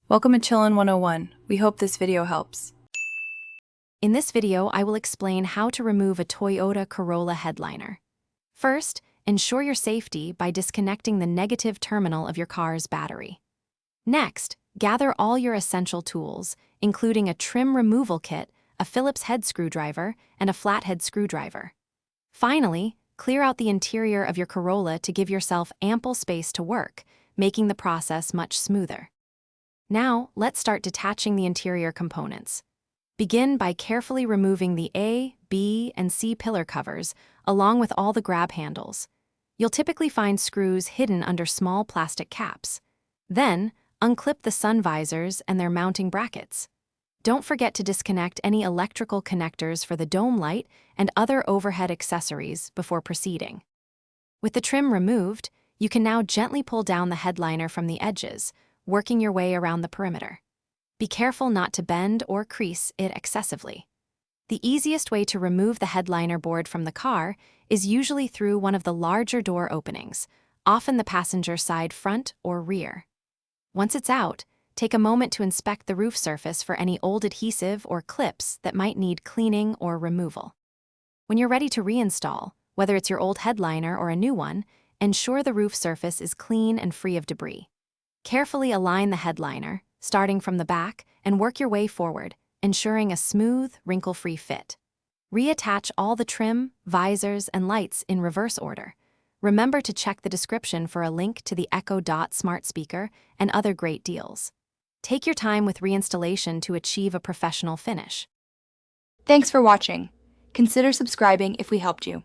Welcome to Chillin' 101. We hope this video helps. In this video, I will explain how to remove a Toyota Corolla headliner. First, ensure your safety by disconnecting the negative terminal of your car's battery. Next, gather all your essential tools, including a trim removal kit, a Phillips head screwdriver, and a flathead screwdriver. Finally, clear out the interior of your Corolla to give yourself ample space to work, making the process much smoother. Now, let's start detaching the interior components. Begin by carefully removing the A, B, and C pillar covers, along with all the grab handles. You'll typically find screws hidden under small plastic caps. Then, unclip the sun visors and their mounting brackets. Don't forget to disconnect any electrical connectors for the dome light and other overhead accessories before proceeding. With the trim removed, you can now gently pull down the headliner from the edges, working your way around the perimeter. Be careful not to bend or crease it excessively. The easiest way to remove the headliner board from the car is usually through one of the larger door openings, often the passenger side front or rear. Once it's out, take a moment to inspect the roof surface for any old adhesive or clips that might need cleaning or removal. When you're ready to reinstall, whether it's your old headliner or a new one, ensure the roof surface is clean and free of debris. Carefully align the headliner, starting from the back, and work your way forward, ensuring a smooth, wrinkle-free fit. Reattach all the trim, visors, and lights in reverse order. Remember to check the description for a link to the Echo Dot smart speaker and other great deals. Take your time with reinstallation to achieve a professional finish. Thanks for watching. Consider subscribing if we helped you.